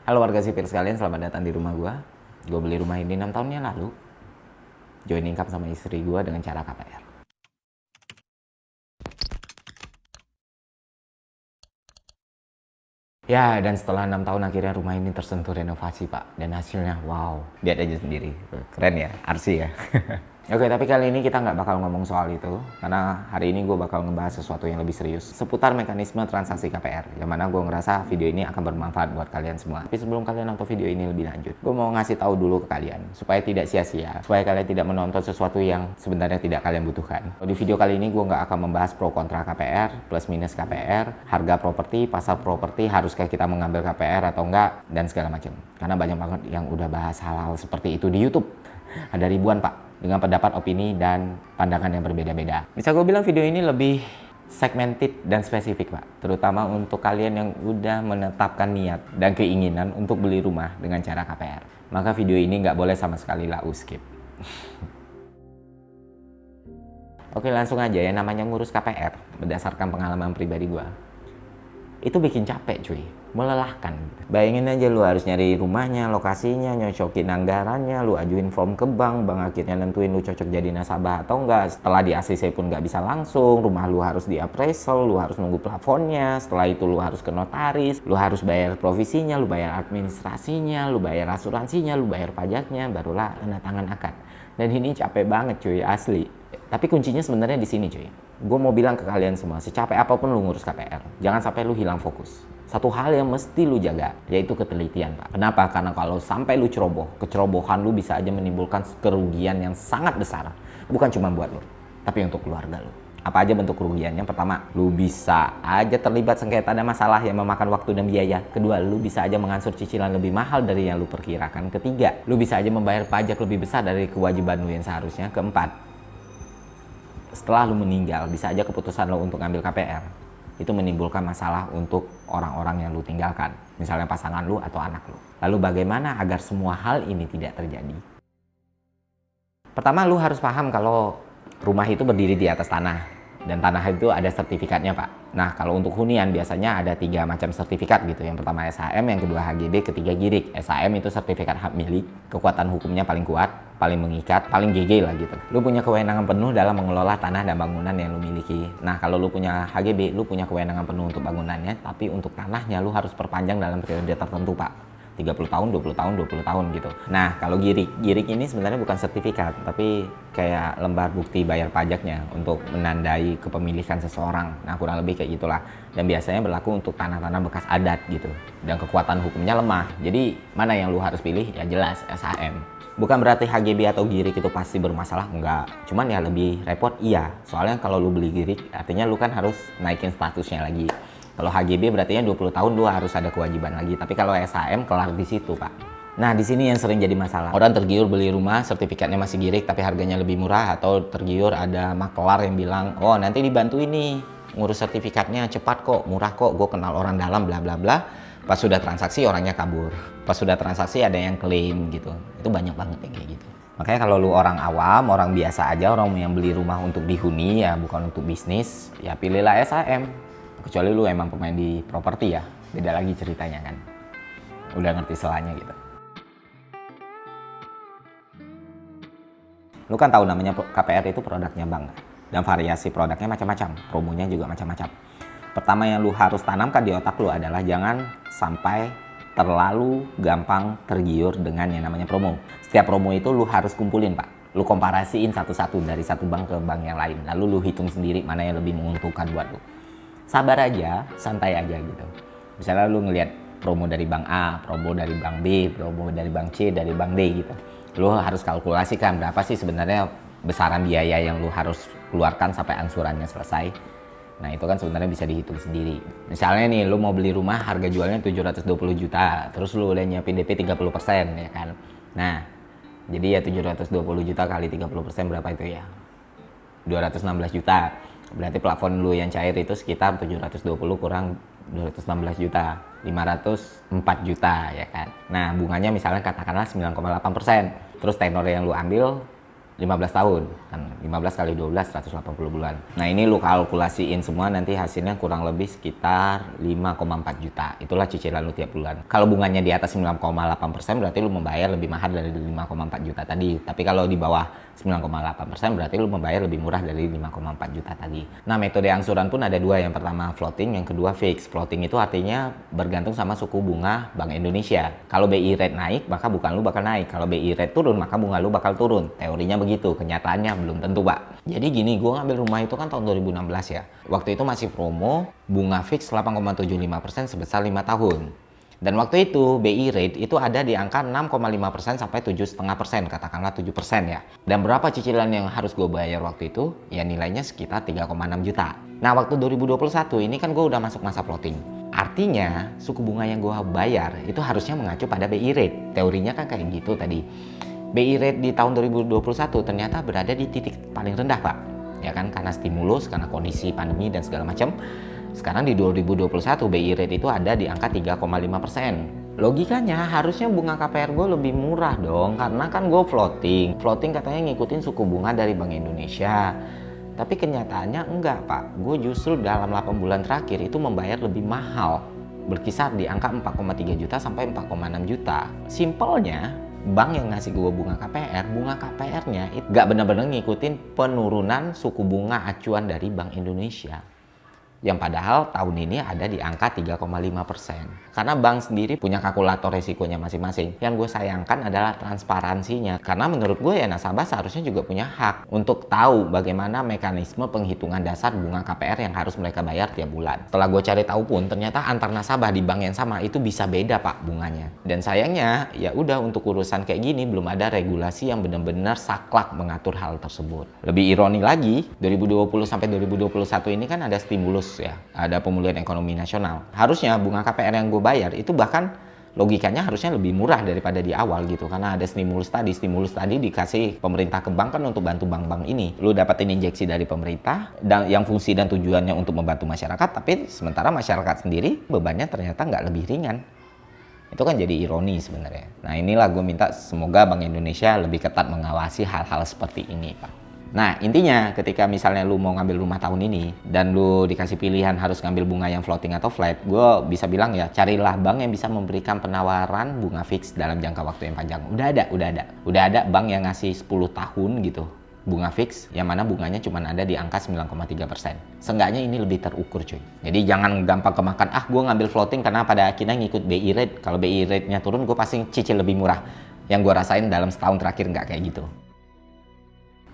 Halo warga sipil sekalian, selamat datang di rumah gua. Gue beli rumah ini 6 tahun yang lalu. Join income sama istri gua dengan cara KPR. Ya, dan setelah 6 tahun akhirnya rumah ini tersentuh renovasi, Pak. Dan hasilnya, wow. Lihat aja sendiri. Keren ya, arsi ya. Oke, tapi kali ini kita nggak bakal ngomong soal itu. Karena hari ini gue bakal ngebahas sesuatu yang lebih serius. Seputar mekanisme transaksi KPR. Yang mana gue ngerasa video ini akan bermanfaat buat kalian semua. Tapi sebelum kalian nonton video ini lebih lanjut, gue mau ngasih tahu dulu ke kalian. Supaya tidak sia-sia. Supaya kalian tidak menonton sesuatu yang sebenarnya tidak kalian butuhkan. Di video kali ini gue nggak akan membahas pro kontra KPR, plus minus KPR, harga properti, pasar properti, haruskah kita mengambil KPR atau enggak, dan segala macam. Karena banyak banget yang udah bahas hal-hal seperti itu di YouTube. Ada ribuan, Pak, dengan pendapat, opini, dan pandangan yang berbeda-beda. Bisa gue bilang video ini lebih segmented dan spesifik, Pak. Terutama untuk kalian yang udah menetapkan niat dan keinginan untuk beli rumah dengan cara KPR. Maka video ini nggak boleh sama sekali lau skip. Oke, langsung aja ya, namanya ngurus KPR berdasarkan pengalaman pribadi gue. Itu bikin capek, cuy. Melelahkan. Bayangin aja lu harus nyari rumahnya, lokasinya, nyocokin anggarannya, lu ajuin form ke bank akhirnya nentuin lu cocok jadi nasabah atau enggak. Setelah di ACC pun nggak bisa langsung, rumah lu harus di appraisal, lu harus nunggu plafonnya, setelah itu lu harus ke notaris, lu harus bayar provisinya, lu bayar administrasinya, lu bayar asuransinya, lu bayar pajaknya, barulah tanda tangan akad. Dan ini capek banget, cuy, asli. Tapi kuncinya sebenarnya di sini, cuy. Gue mau bilang ke kalian semua, secapek apapun lu ngurus KPR, jangan sampai lu hilang fokus. Satu hal yang mesti lu jaga, yaitu ketelitian, Pak. Kenapa? Karena kalau sampai lu ceroboh, kecerobohan lu bisa aja menimbulkan kerugian yang sangat besar. Bukan cuma buat lu, tapi untuk keluarga lu. Apa aja bentuk kerugiannya? Pertama, lu bisa aja terlibat sengketa dan masalah yang memakan waktu dan biaya. Kedua, lu bisa aja mengansur cicilan lebih mahal dari yang lu perkirakan. Ketiga, lu bisa aja membayar pajak lebih besar dari kewajiban lu yang seharusnya. Keempat, setelah lu meninggal, bisa aja keputusan lu untuk ngambil KPR itu menimbulkan masalah untuk orang-orang yang lu tinggalkan, misalnya pasangan lu atau anak lu. Lalu bagaimana agar semua hal ini tidak terjadi? Pertama, lu harus paham kalau rumah itu berdiri di atas tanah, dan tanah itu ada sertifikatnya, Pak. Nah, kalau untuk hunian biasanya ada 3 macam sertifikat gitu. Yang pertama SHM, yang kedua HGB, ketiga GIRIK. SHM itu sertifikat hak milik, kekuatan hukumnya paling kuat, paling mengikat, paling GG lah gitu. Lu punya kewenangan penuh dalam mengelola tanah dan bangunan yang lu miliki. Nah, kalau lu punya HGB, lu punya kewenangan penuh untuk bangunannya, tapi untuk tanahnya lu harus perpanjang dalam periode tertentu, Pak. 30 tahun, 20 tahun, 20 tahun gitu. Nah, kalau GIRIK ini sebenarnya bukan sertifikat, tapi kayak lembar bukti bayar pajaknya untuk menandai kepemilikan seseorang. Nah, kurang lebih kayak gitulah. Dan biasanya berlaku untuk tanah-tanah bekas adat gitu. Dan kekuatan hukumnya lemah. Jadi, mana yang lu harus pilih? Ya jelas SHM. Bukan berarti HGB atau GIRIK itu pasti bermasalah, enggak. Cuman ya lebih repot, iya. Soalnya kalau lu beli GIRIK, artinya lu kan harus naikin statusnya lagi. Kalau HGB berarti 20 tahun lu harus ada kewajiban lagi. Tapi kalau SHM kelar di situ, Pak. Nah, di sini yang sering jadi masalah. Orang tergiur beli rumah, sertifikatnya masih GIRIK tapi harganya lebih murah, atau tergiur ada makelar yang bilang, "Oh, nanti dibantu ini, ngurus sertifikatnya cepat kok, murah kok, gue kenal orang dalam bla bla bla." Pas sudah transaksi orangnya kabur. Pas sudah transaksi ada yang klaim gitu. Itu banyak banget yang kayak gitu. Makanya kalau lu orang awam, orang biasa aja, orang yang beli rumah untuk dihuni ya bukan untuk bisnis, ya pilihlah SHM. Kecuali lu emang pemain di properti ya, beda lagi ceritanya kan. Udah ngerti selanya gitu. Lu kan tahu namanya KPR itu produknya bank. Dan variasi produknya macam-macam, promonya juga macam-macam. Pertama yang lu harus tanamkan di otak lu adalah jangan sampai terlalu gampang tergiur dengan yang namanya promo. Setiap promo itu lu harus kumpulin, Pak. Lu komparasiin satu-satu dari satu bank ke bank yang lain. Lalu lu hitung sendiri mana yang lebih menguntungkan buat lu. Sabar aja, santai aja gitu. Misalnya lu ngelihat promo dari bank A, promo dari bank B, promo dari bank C, dari bank D gitu. Lu harus kalkulasikan berapa sih sebenarnya besaran biaya yang lu harus keluarkan sampai angsurannya selesai. Nah, itu kan sebenarnya bisa dihitung sendiri. Misalnya nih, lu mau beli rumah harga jualnya 720 juta, terus lu udah nyiapin DP 30% ya kan. Nah, jadi ya 720 juta kali 30% berapa itu ya? 216 juta. Berarti plafon lu yang cair itu sekitar 720 kurang 216 juta, 504 juta ya kan. Nah, bunganya misalnya katakanlah 9,8%. Terus tenor yang lu ambil 15 tahun kan, 15 kali 12 180 bulan. Nah ini lu kalkulasiin semua, nanti hasilnya kurang lebih sekitar 5,4 juta. Itulah cicilan lu tiap bulan. Kalau bunganya di atas 9,8% berarti lu membayar lebih mahal dari 5,4 juta tadi. Tapi kalau di bawah 9,8% berarti lu membayar lebih murah dari 5,4 juta tadi. Nah metode angsuran pun ada dua, yang pertama floating, yang kedua fix. Floating itu artinya bergantung sama suku bunga Bank Indonesia. Kalau BI rate naik maka bukan lu bakal naik, kalau BI rate turun maka bunga lu bakal turun. Teorinya begitu, kenyataannya belum tentu pak. Jadi gini, gue ngambil rumah itu kan tahun 2016 ya. Waktu itu masih promo, bunga fix 8,75% sebesar 5 tahun. Dan waktu itu BI rate itu ada di angka 6,5% sampai 7,5%, katakanlah 7% ya. Dan berapa cicilan yang harus gue bayar waktu itu? Ya nilainya sekitar 3,6 juta. Nah waktu 2021 ini kan gue udah masuk masa floating. Artinya suku bunga yang gue bayar itu harusnya mengacu pada BI rate. Teorinya kan kayak gitu tadi. BI rate di tahun 2021 ternyata berada di titik paling rendah pak, ya kan, karena stimulus, karena kondisi pandemi dan segala macam. Sekarang di 2021 BI rate itu ada di angka 3,5%. Logikanya harusnya bunga KPR gue lebih murah dong, karena kan gue floating. Floating katanya ngikutin suku bunga dari Bank Indonesia. Tapi kenyataannya enggak pak, gue justru dalam 8 bulan terakhir itu membayar lebih mahal, berkisar di angka 4,3 juta sampai 4,6 juta. Simpelnya bank yang ngasih gue bunga KPR-nya itu gak benar-benar ngikutin penurunan suku bunga acuan dari Bank Indonesia. Yang padahal tahun ini ada di angka 3,5%. Karena bank sendiri punya kalkulator resikonya masing-masing. Yang gue sayangkan adalah transparansinya. Karena menurut gue ya nasabah seharusnya juga punya hak untuk tahu bagaimana mekanisme penghitungan dasar bunga KPR yang harus mereka bayar tiap bulan. Setelah gue cari tahu pun ternyata antar nasabah di bank yang sama itu bisa beda pak bunganya. Dan sayangnya ya udah, untuk urusan kayak gini belum ada regulasi yang benar-benar saklek mengatur hal tersebut. Lebih ironi lagi, 2020 sampai 2021 ini kan ada stimulus ya, ada pemulihan ekonomi nasional. Harusnya bunga KPR yang gue bayar itu bahkan logikanya harusnya lebih murah daripada di awal gitu, karena ada stimulus tadi dikasih pemerintah ke bank kan untuk bantu bank-bank ini. Lu dapetin injeksi dari pemerintah dan yang fungsi dan tujuannya untuk membantu masyarakat, tapi sementara masyarakat sendiri bebannya ternyata nggak lebih ringan. Itu kan jadi ironi sebenarnya. Nah inilah gue minta semoga Bank Indonesia lebih ketat mengawasi hal-hal seperti ini pak. Nah intinya ketika misalnya lu mau ngambil rumah tahun ini dan lu dikasih pilihan harus ngambil bunga yang floating atau flat, gue bisa bilang ya carilah bank yang bisa memberikan penawaran bunga fix dalam jangka waktu yang panjang. Udah ada bank yang ngasih 10 tahun gitu bunga fix, yang mana bunganya cuma ada di angka 9,3%. Seenggaknya ini lebih terukur cuy. Jadi jangan gampang kemakan, gue ngambil floating karena pada akhirnya ngikut BI rate. Kalau BI rate-nya turun gue pasti cicil lebih murah. Yang gue rasain dalam setahun terakhir nggak kayak gitu.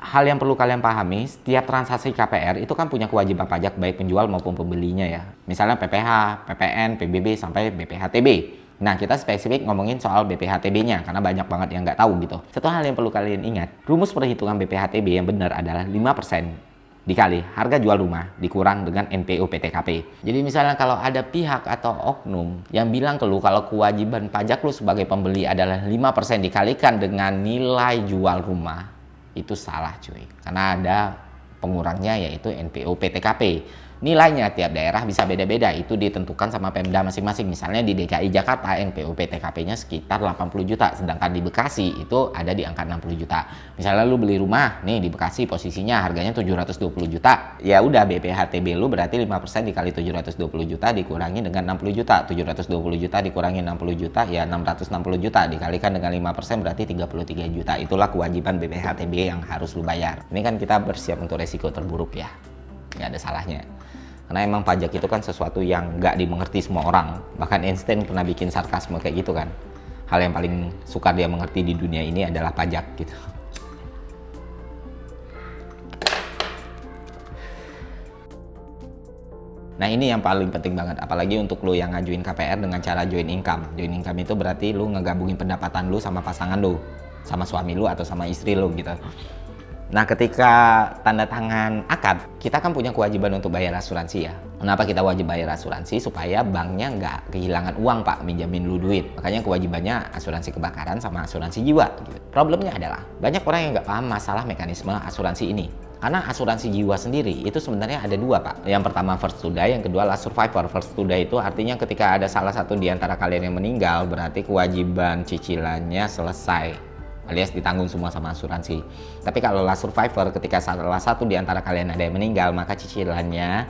Hal yang perlu kalian pahami, setiap transaksi KPR itu kan punya kewajiban pajak baik penjual maupun pembelinya ya. Misalnya PPh, PPN, PBB sampai BPHTB. Nah kita spesifik ngomongin soal BPHTB-nya karena banyak banget yang nggak tahu gitu. Satu hal yang perlu kalian ingat, rumus perhitungan BPHTB yang benar adalah 5% dikali harga jual rumah dikurang dengan NPO PTKP. Jadi misalnya kalau ada pihak atau oknum yang bilang ke lu kalau kewajiban pajak lu sebagai pembeli adalah 5% dikalikan dengan nilai jual rumah, itu salah cuy, karena ada pengurangnya yaitu NPO PTKP. Nilainya tiap daerah bisa beda-beda, itu ditentukan sama Pemda masing-masing. Misalnya di DKI Jakarta NPO PTKP-nya sekitar 80 juta, sedangkan di Bekasi itu ada di angka 60 juta. Misalnya lu beli rumah nih di Bekasi posisinya harganya 720 juta. Ya udah BPHTB lu berarti 5% dikali 720 juta dikurangi dengan 60 juta. 720 juta dikurangi 60 juta ya 660 juta dikalikan dengan 5% berarti 33 juta. Itulah kewajiban BPHTB yang harus lu bayar. Ini kan kita bersiap untuk resiko terburuk ya. Nggak ada salahnya. Karena emang pajak itu kan sesuatu yang nggak dimengerti semua orang. Bahkan Einstein pernah bikin sarkasme kayak gitu kan. Hal yang paling sukar dia mengerti di dunia ini adalah pajak gitu. Nah ini yang paling penting banget, apalagi untuk lo yang ngajuin KPR dengan cara joint income. Joint income itu berarti lo ngegabungin pendapatan lo sama pasangan lo, sama suami lo atau sama istri lo gitu. Nah ketika tanda tangan akad, kita kan punya kewajiban untuk bayar asuransi ya. Kenapa kita wajib bayar asuransi? Supaya banknya nggak kehilangan uang pak, minjamin lu duit. Makanya kewajibannya asuransi kebakaran sama asuransi jiwa gitu. Problemnya adalah banyak orang yang nggak paham masalah mekanisme asuransi ini. Karena asuransi jiwa sendiri itu sebenarnya ada dua pak. Yang pertama first to die, yang kedua last survivor. First to die itu artinya ketika ada salah satu di antara kalian yang meninggal, berarti kewajiban cicilannya selesai. alias ditanggung semua sama asuransi. Tapi kalau last survivor, ketika salah satu di antara kalian ada yang meninggal, maka cicilannya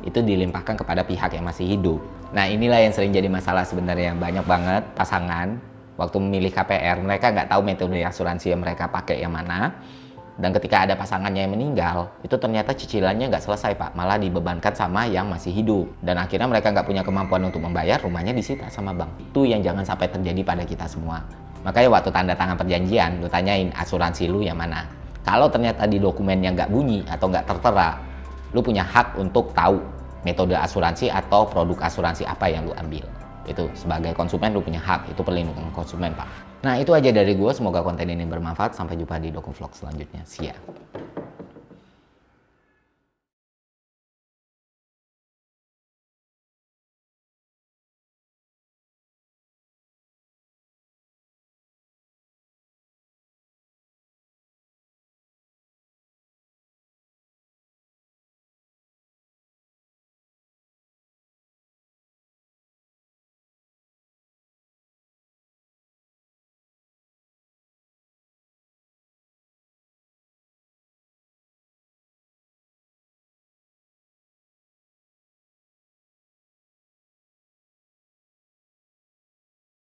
itu dilimpahkan kepada pihak yang masih hidup. Nah, inilah yang sering jadi masalah sebenarnya. Banyak banget pasangan waktu memilih KPR, mereka nggak tahu metode asuransi yang mereka pakai yang mana. Dan ketika ada pasangannya yang meninggal, itu ternyata cicilannya nggak selesai Pak, malah dibebankan sama yang masih hidup. Dan akhirnya mereka nggak punya kemampuan untuk membayar, rumahnya disita sama bank. Itu yang jangan sampai terjadi pada kita semua. Makanya waktu tanda tangan perjanjian, lu tanyain asuransi lu yang mana. Kalau ternyata di dokumennya nggak bunyi atau nggak tertera, lu punya hak untuk tahu metode asuransi atau produk asuransi apa yang lu ambil. Itu sebagai konsumen lu punya hak, itu perlindungan konsumen Pak. Nah itu aja dari gue, semoga konten ini bermanfaat. Sampai jumpa di Doku Vlog selanjutnya. See ya.